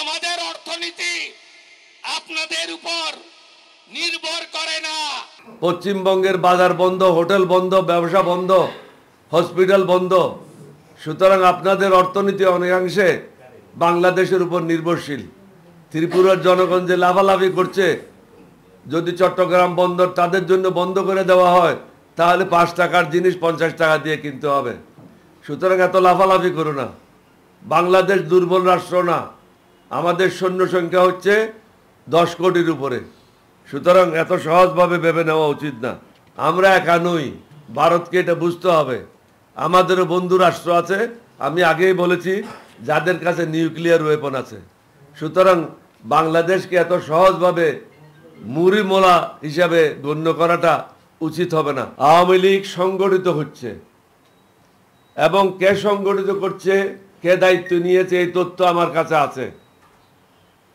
আমাদের অর্থনীতি আপনাদের উপর নির্ভর করে না। পশ্চিমবঙ্গের বাজার বন্ধ, হোটেল বন্ধ, ব্যবসা বন্ধ, হসপিটাল বন্ধ। সুতরাং আপনাদের অর্থনীতি অনেকাংশে বাংলাদেশের উপর নির্ভরশীল। ত্রিপুরার জনগণ যে লাফালাফি করছে, যদি চট্টগ্রাম বন্দর তাদের জন্য বন্ধ করে দেওয়া হয় তাহলে 5 টাকার জিনিস 50 টাকা দিয়ে কিনতে হবে। সুতরাং এত লাফালাফি করো না। বাংলাদেশ দুর্বল রাষ্ট্র না, আমাদের সৈন্য সংখ্যা হচ্ছে 10 কোটির উপরে। সুতরাং এত সহজভাবে ভেবে নেওয়া উচিত না। আমরা একা নই, ভারতকে এটা বুঝতে হবে। আমাদেরও বন্ধু রাষ্ট্র আছে, আমি আগেই বলেছি, যাদের কাছে নিউক্লিয়ার ওয়েপন আছে। সুতরাং বাংলাদেশকে এত সহজভাবে মুড়ি মোলা হিসাবে গণ্য করাটা উচিত হবে না। আওয়ামী লীগ সংগঠিত হচ্ছে এবং কে সংগঠিত করছে, কে দায়িত্ব নিয়েছে, এই তথ্য আমার কাছে আছে।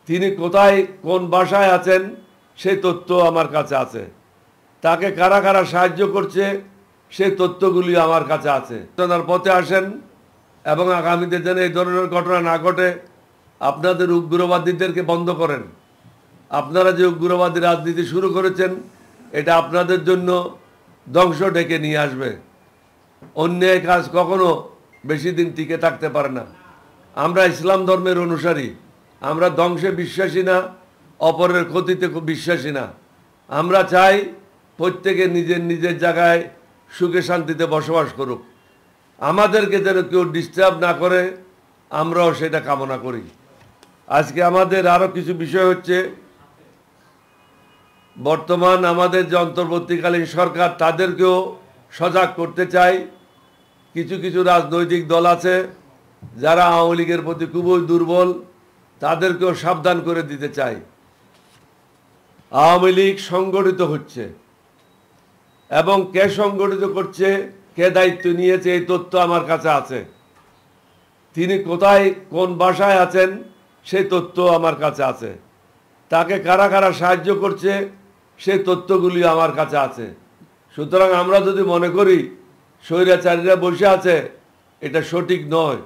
তিনি কোথায় কোন বাসায় আছেন সেই তথ্য আমার কাছে আছে। তাকে কারা কারা সাহায্য করছে সেই তথ্যগুলি আমার কাছে আছে। তার পথে আসেন এবং আগামীতে যেন এই ধরনের ঘটনা না ঘটে আপনাদের উগ্রবাদীদেরকে বন্ধ করেন। আপনারা যে উগ্রবাদী রাজনীতি শুরু করেছেন, এটা আপনাদের জন্য ধ্বংস ডেকে নিয়ে আসবে। অন্যায় কাজ কখনো বেশি দিন টিকে থাকতে পারে না। আমরা ইসলাম ধর্মের অনুসারী, আমরা ধ্বংসে বিশ্বাসী না, অপরের ক্ষতিতে বিশ্বাসী না। আমরা চাই প্রত্যেকে নিজের নিজের জায়গায় সুখে শান্তিতে বসবাস করুক। আমাদেরকে যেন কেউ ডিস্টার্ব না করে, আমরাও সেটা কামনা করি। আজকে আমাদের আরও কিছু বিষয় হচ্ছে, বর্তমান আমাদের যে অন্তর্বর্তীকালীন সরকার, তাদেরকেও সজাগ করতে চাই। কিছু কিছু রাজনৈতিক দল আছে যারা আওয়ামী লীগের প্রতি খুবই দুর্বল, তাদেরকেও সাবধান করে দিতে চাই। আওয়ামী লীগ সংগঠিত হচ্ছে এবং কে সংগঠিত করছে, কে দায়িত্ব নিয়েছে, এই তথ্য আমার কাছে আছে। তিনি কোথায় কোন বাসায় আছেন সেই তথ্য আমার কাছে আছে। তাকে কারা কারা সাহায্য করছে সেই তথ্যগুলি আমার কাছে আছে। সুতরাং আমরা যদি মনে করি স্বৈরাচারীরা বসে আছে, এটা সঠিক নয়।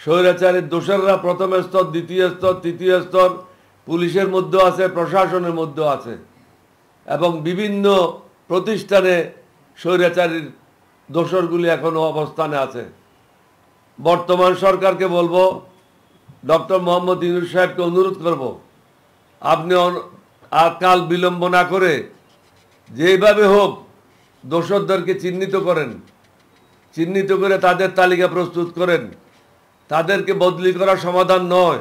স্বৈরাচারীর দোসররা প্রথম স্তর, দ্বিতীয় স্তর, তৃতীয় স্তর, পুলিশের মধ্যেও আছে, প্রশাসনের মধ্যেও আছে এবং বিভিন্ন প্রতিষ্ঠানে স্বৈরাচারীর দোসরগুলি এখনও অবস্থানে আছে। বর্তমান সরকারকে বলবো, ডক্টর মোহাম্মদ ইউনূস সাহেবকে অনুরোধ করব, আপনি আর কাল বিলম্ব না করে যেভাবে হোক দোসরদেরকে চিহ্নিত করেন, চিহ্নিত করে তাদের তালিকা প্রস্তুত করেন। তাদেরকে বদলি করা সমাধান নয়,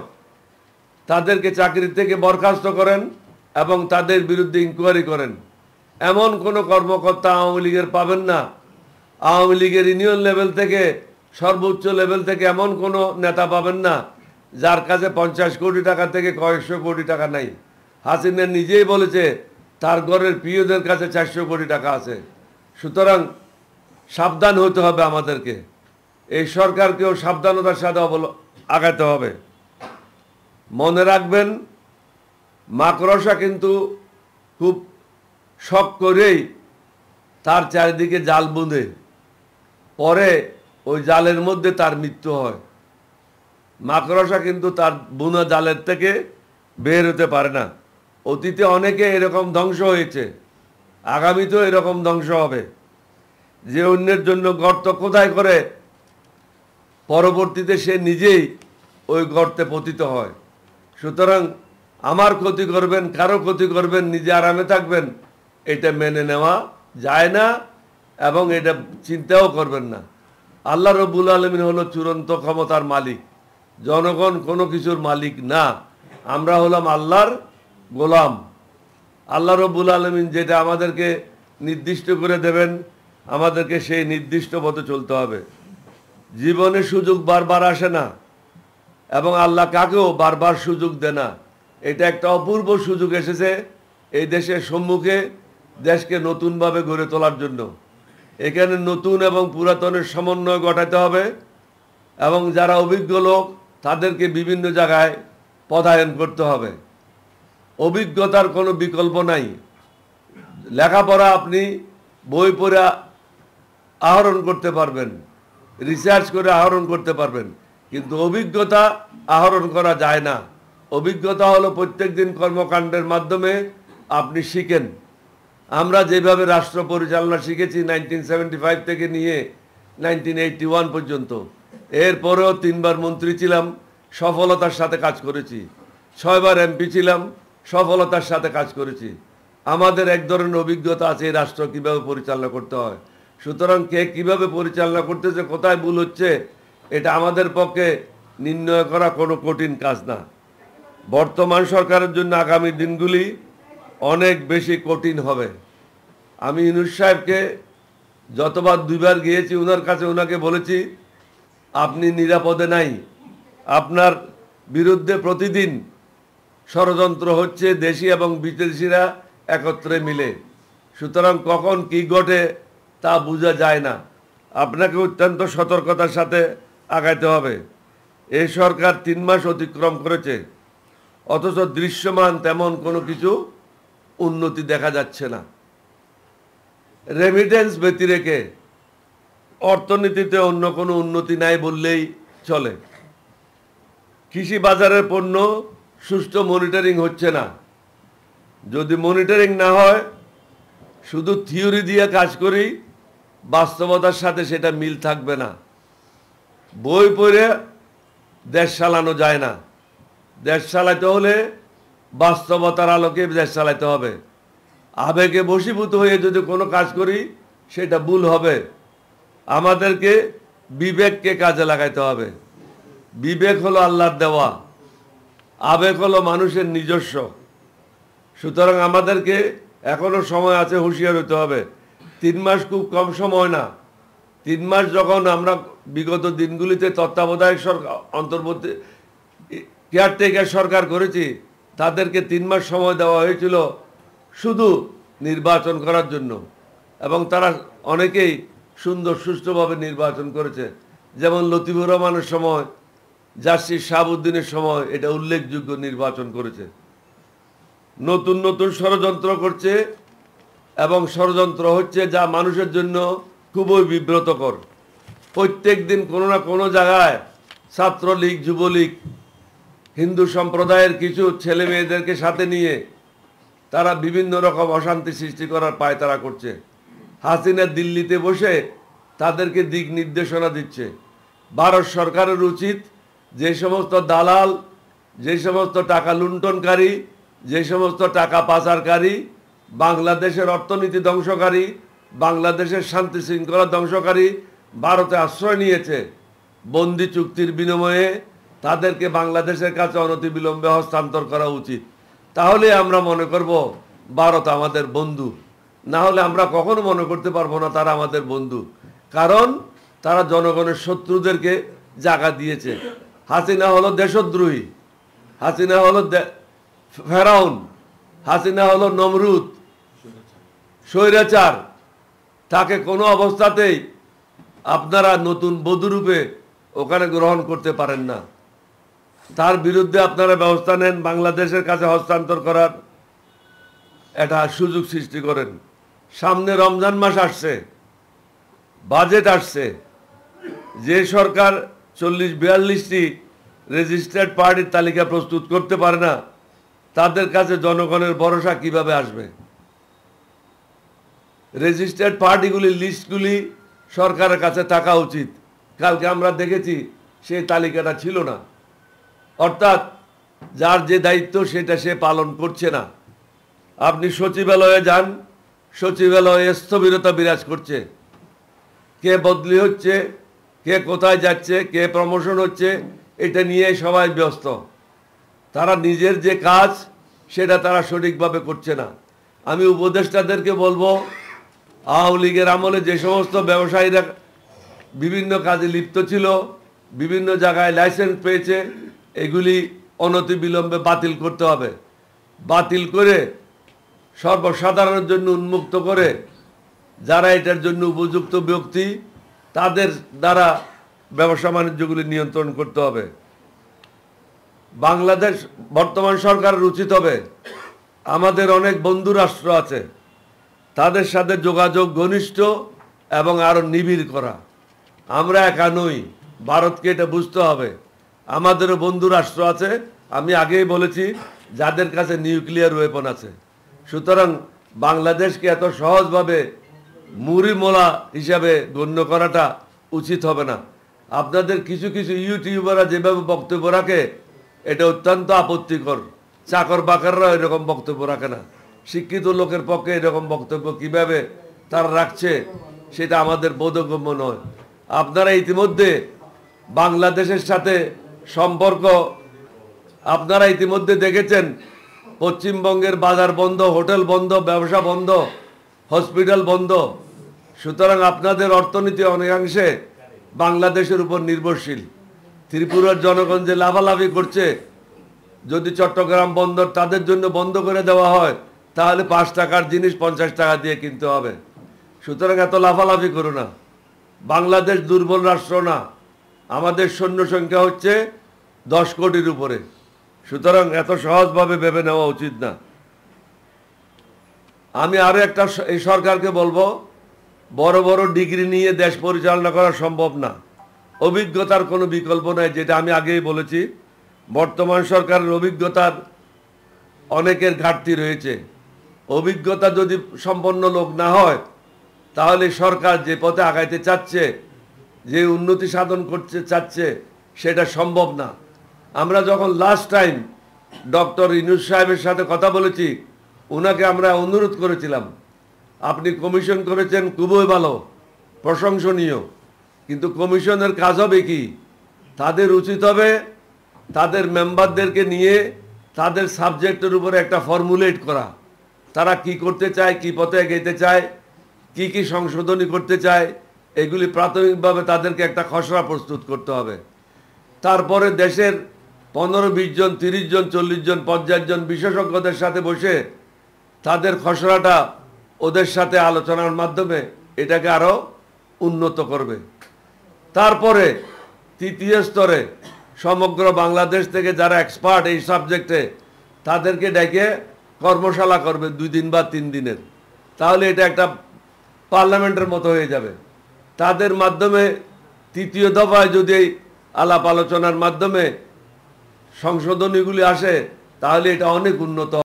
তাদেরকে চাকরি থেকে বরখাস্ত করেন এবং তাদের বিরুদ্ধে ইনকোয়ারি করেন। এমন কোনো কর্মকর্তা আওয়ামী লীগের পাবেন না, আওয়ামী লীগের ইউনিয়ন লেভেল থেকে সর্বোচ্চ লেভেল থেকে এমন কোনো নেতা পাবেন না যার কাছে 50 কোটি টাকা থেকে কয়েকশো কোটি টাকা নাই। হাসিনা নিজেই বলেছে তার ঘরের প্রিয়দের কাছে 400 কোটি টাকা আছে। সুতরাং সাবধান হতে হবে আমাদেরকে। এই সরকারকেও সাবধানতার সাথে আগাতে হবে। মনে রাখবেন, মাকড়সা কিন্তু খুব শখ করেই তার চারিদিকে জাল বুঁধে, পরে ওই জালের মধ্যে তার মৃত্যু হয়। মাকড়সা কিন্তু তার বুনা জালের থেকে বের হতে পারে না। অতীতে অনেকে এরকম ধ্বংস হয়েছে, আগামীতেও এরকম ধ্বংস হবে। যে অন্যের জন্য গর্ত কোথায় করে, পরবর্তীতে সে নিজেই ওই গর্তে পতিত হয়। সুতরাং আমার ক্ষতি করবেন, কারো ক্ষতি করবেন, নিজে আরামে থাকবেন, এটা মেনে নেওয়া যায় না এবং এটা চিন্তাও করবেন না। আল্লাহ রব্বুল আলামিন হলো চূড়ান্ত ক্ষমতার মালিক, জনগণ কোনো কিছুর মালিক না। আমরা হলাম আল্লাহর গোলাম। আল্লাহ রব্বুল আলামিন যেটা আমাদেরকে নির্দিষ্ট করে দেবেন, আমাদেরকে সেই নির্দিষ্ট পথে চলতে হবে। জীবনে সুযোগ বারবার আসে না এবং আল্লাহ কাকেও বারবার সুযোগ দেয় না। এটা একটা অপূর্ব সুযোগ এসেছে এই দেশের সম্মুখে, দেশকে নতুনভাবে গড়ে তোলার জন্য। এখানে নতুন এবং পুরাতনের সমন্বয় ঘটাতে হবে এবং যারা অভিজ্ঞ লোক তাদেরকে বিভিন্ন জায়গায় পদায়ন করতে হবে। অভিজ্ঞতার কোনো বিকল্প নাই। লেখাপড়া আপনি বই পড়ে আহরণ করতে পারবেন, রিসার্চ করে আহরণ করতে পারবেন, কিন্তু অভিজ্ঞতা আহরণ করা যায় না। অভিজ্ঞতা হলো প্রত্যেকদিন কর্মকাণ্ডের মাধ্যমে আপনি শিখেন। আমরা যেভাবে রাষ্ট্র পরিচালনা শিখেছি 1975 থেকে নিয়ে 1981 পর্যন্ত, এরপরেও 3 বার মন্ত্রী ছিলাম, সফলতার সাথে কাজ করেছি। 6 বার এমপি ছিলাম, সফলতার সাথে কাজ করেছি। আমাদের এক ধরনের অভিজ্ঞতা আছে এই রাষ্ট্র কীভাবে পরিচালনা করতে হয়। সুতরাং কে কীভাবে পরিচালনা করতেছে, কোথায় ভুল হচ্ছে, এটা আমাদের পক্ষে নির্ণয় করা কোনো কঠিন কাজ না। বর্তমান সরকারের জন্য আগামী দিনগুলি অনেক বেশি কঠিন হবে। আমি ইউনূস সাহেবকে যতবার 2 বার গিয়েছি ওনার কাছে, ওনাকে বলেছি আপনি নিরাপদে নাই, আপনার বিরুদ্ধে প্রতিদিন ষড়যন্ত্র হচ্ছে, দেশি এবং বিদেশিরা একত্রে মিলে। সুতরাং কখন কি ঘটে তা বোঝা যায় না। আপনাকে অত্যন্ত সতর্কতার সাথে আগাইতে হবে। এই সরকার 3 মাস অতিক্রম করেছে, অথচ দৃশ্যমান তেমন কোনো কিছু উন্নতি দেখা যাচ্ছে না। রেমিটেন্স ব্যতিরেকে অর্থনীতিতে অন্য কোনো উন্নতি নাই বললেই চলে। কৃষি বাজারের পণ্য সুষ্ঠু মনিটরিং হচ্ছে না। যদি মনিটরিং না হয়, শুধু থিওরি দিয়ে কাজ করি, বাস্তবতার সাথে সেটা মিল থাকবে না। বই পড়ে দেশ চালানো যায় না। দেশ চালাতে হলে বাস্তবতার আলোকে দেশ চালাতে হবে। আবেগে বশীভূত হয়ে যদি কোনো কাজ করি, সেটা ভুল হবে। আমাদেরকে বিবেককে কাজে লাগাইতে হবে। বিবেক হলো আল্লাহর দেওয়া, আবেগ হলো মানুষের নিজস্ব। সুতরাং আমাদেরকে এখনো সময় আছে, হুঁশিয়ার হতে হবে। 3 মাস খুব কম সময় না। 3 মাস যখন আমরা বিগত দিনগুলিতে তত্ত্বাবধায়ক সরকার, অন্তর্বর্তী কেয়ারটেকার সরকার করেছি, তাদেরকে 3 মাস সময় দেওয়া হয়েছিল শুধু নির্বাচন করার জন্য, এবং তারা অনেকেই সুন্দর সুষ্ঠুভাবে নির্বাচন করেছে। যেমন লতিফুর রহমানের সময়, জাসির শাহাবুদ্দিনের সময় এটা উল্লেখযোগ্য নির্বাচন করেছে। নতুন নতুন ষড়যন্ত্র করছে, এবং ষড়যন্ত্র হচ্ছে যা মানুষের জন্য খুবই বিব্রতকর। প্রত্যেক দিন কোনো না কোনো জায়গায় ছাত্রলীগ, যুবলীগ, হিন্দু সম্প্রদায়ের কিছু ছেলে মেয়েদেরকে সাথে নিয়ে তারা বিভিন্ন রকম অশান্তি সৃষ্টি করার পায়তারা করছে। হাসিনা দিল্লিতে বসে তাদেরকে দিক নির্দেশনা দিচ্ছে। ভারত সরকারের উচিত যে সমস্ত দালাল, যে সমস্ত টাকা লুণ্ঠনকারী, যে সমস্ত টাকা পাচারকারী, বাংলাদেশের অর্থনীতি ধ্বংসকারী, বাংলাদেশের শান্তি শৃঙ্খলা ধ্বংসকারী ভারতে আশ্রয় নিয়েছে, বন্দি চুক্তির বিনিময়ে তাদেরকে বাংলাদেশের কাছে অনতিবিলম্বে হস্তান্তর করা উচিত। তাহলে আমরা মনে করব ভারত আমাদের বন্ধু। না হলে আমরা কখনো মনে করতে পারবো না তারা আমাদের বন্ধু, কারণ তারা জনগণের শত্রুদেরকে জায়গা দিয়েছে। হাসিনা হলো দেশদ্রোহী, হাসিনা হলো ফেরাউন, হাসিনা হলো নমরুদ, স্বৈরাচার। তাকে কোনো অবস্থাতেই আপনারা নতুন বধূরূপে ওখানে গ্রহণ করতে পারেন না। তার বিরুদ্ধে আপনারা ব্যবস্থা নেন, বাংলাদেশের কাছে হস্তান্তর করার একটা সুযোগ সৃষ্টি করেন। সামনে রমজান মাস আসছে, বাজেট আসছে। যে সরকার 40-42টি রেজিস্টার্ড পার্টির তালিকা প্রস্তুত করতে পারে না, তাদের কাছে জনগণের ভরসা কিভাবে আসবে? রেজিস্টার্ড পার্টিগুলির লিস্টগুলি সরকারের কাছে থাকা উচিত। কালকে আমরা দেখেছি সেই তালিকাটা ছিল না। অর্থাৎ যার যে দায়িত্ব সেটা সে পালন করছে না। আপনি সচিবালয়ে যান, সচিবালয়ে স্থবিরতা বিরাজ করছে। কে বদলি হচ্ছে, কে কোথায় যাচ্ছে, কে প্রমোশন হচ্ছে, এটা নিয়ে সবাই ব্যস্ত। তারা নিজের যে কাজ সেটা তারা সঠিকভাবে করছে না। আমি উপদেষ্টাদেরকে বলবো, আওয়ামী লীগের আমলে যে সমস্ত ব্যবসায়ীরা বিভিন্ন কাজে লিপ্ত ছিল, বিভিন্ন জায়গায় লাইসেন্স পেয়েছে, এগুলি অনতিবিলম্বে বাতিল করতে হবে। বাতিল করে সর্বসাধারণের জন্য উন্মুক্ত করে যারা এটার জন্য উপযুক্ত ব্যক্তি, তাদের দ্বারা ব্যবসা বাণিজ্যগুলি নিয়ন্ত্রণ করতে হবে। বাংলাদেশ বর্তমান সরকারের উচিত হবে, আমাদের অনেক বন্ধু রাষ্ট্র আছে, তাদের সাথে যোগাযোগ ঘনিষ্ঠ এবং আরও নিবিড় করা। আমরা একা নই, ভারতকে এটা বুঝতে হবে। আমাদেরও বন্ধু রাষ্ট্র আছে, আমি আগেই বলেছি যাদের কাছে নিউক্লিয়ার ওয়েপন আছে। সুতরাং বাংলাদেশকে এত সহজভাবে মুড়ি মোলা হিসাবে গণ্য করাটা উচিত হবে না। আপনাদের কিছু কিছু ইউটিউবাররা যেভাবে বক্তব্য রাখে এটা অত্যন্ত আপত্তিকর। চাকর বাকররা এরকম বক্তব্য রাখে না। শিক্ষিত লোকের পক্ষে এরকম বক্তব্য কিভাবে তারা রাখছে সেটা আমাদের বোধগম্য নয়। আপনারা ইতিমধ্যে বাংলাদেশের সাথে সম্পর্ক আপনারা ইতিমধ্যে দেখেছেন, পশ্চিমবঙ্গের বাজার বন্ধ, হোটেল বন্ধ, ব্যবসা বন্ধ, হসপিটাল বন্ধ। সুতরাং আপনাদের অর্থনীতি অনেকাংশে বাংলাদেশের উপর নির্ভরশীল। ত্রিপুরার জনগণ যে লাফালাফি করছে, যদি চট্টগ্রাম বন্দর তাদের জন্য বন্ধ করে দেওয়া হয় তাহলে 5 টাকার জিনিস 50 টাকা দিয়ে কিনতে হবে। সুতরাং এত লাফালাফি করো না। বাংলাদেশ দুর্বল রাষ্ট্র না, আমাদের সৈন্য সংখ্যা হচ্ছে 10 কোটির উপরে। সুতরাং এত সহজভাবে ভেবে নেওয়া উচিত না। আমি আরো একটা এই সরকারকে বলবো, বড় বড় ডিগ্রি নিয়ে দেশ পরিচালনা করা সম্ভব না। অভিজ্ঞতার কোনো বিকল্প নাই, যেটা আমি আগেই বলেছি। বর্তমান সরকারের অভিজ্ঞতার অনেকের ঘাটতি রয়েছে। অভিজ্ঞতা যদি সম্পন্ন লোক না হয় তাহলে সরকার যে পথে আগাইতে চাচ্ছে, যে উন্নতি সাধন করতে চাচ্ছে, সেটা সম্ভব না। আমরা যখন লাস্ট টাইম ডক্টর ইউনূস সাহেবের সাথে কথা বলেছি, ওনাকে আমরা অনুরোধ করেছিলাম, আপনি কমিশন করেছেন খুবই ভালো, প্রশংসনীয়, কিন্তু কমিশনের কাজ হবে কি? তাদের উচিত হবে তাদের মেম্বারদেরকে নিয়ে তাদের সাবজেক্টের উপরে একটা ফর্মুলেট করা। তারা কি করতে চায়, কি পথে এগোতে চায়, কি কি সংশোধনী করতে চায়, এগুলি প্রাথমিকভাবে তাদেরকে একটা খসড়া প্রস্তুত করতে হবে। তারপরে দেশের 15-20 জন, 30 জন, 40 জন, 50 জন বিশেষজ্ঞদের সাথে বসে তাদের খসড়াটা ওদের সাথে আলোচনার মাধ্যমে এটাকে আরও উন্নত করবে। তারপরে তৃতীয় স্তরে সমগ্র বাংলাদেশ থেকে যারা এক্সপার্ট এই সাবজেক্টে তাদেরকে ডেকে কর্মশালা করবে 2 দিন বা 3 দিনের। তাহলে এটা একটা পার্লামেন্টের মতো হয়ে যাবে। তাদের মাধ্যমে তৃতীয় দফায় যদি এই আলাপ আলোচনার মাধ্যমে সংশোধনীগুলি আসে তাহলে এটা অনেক উন্নত।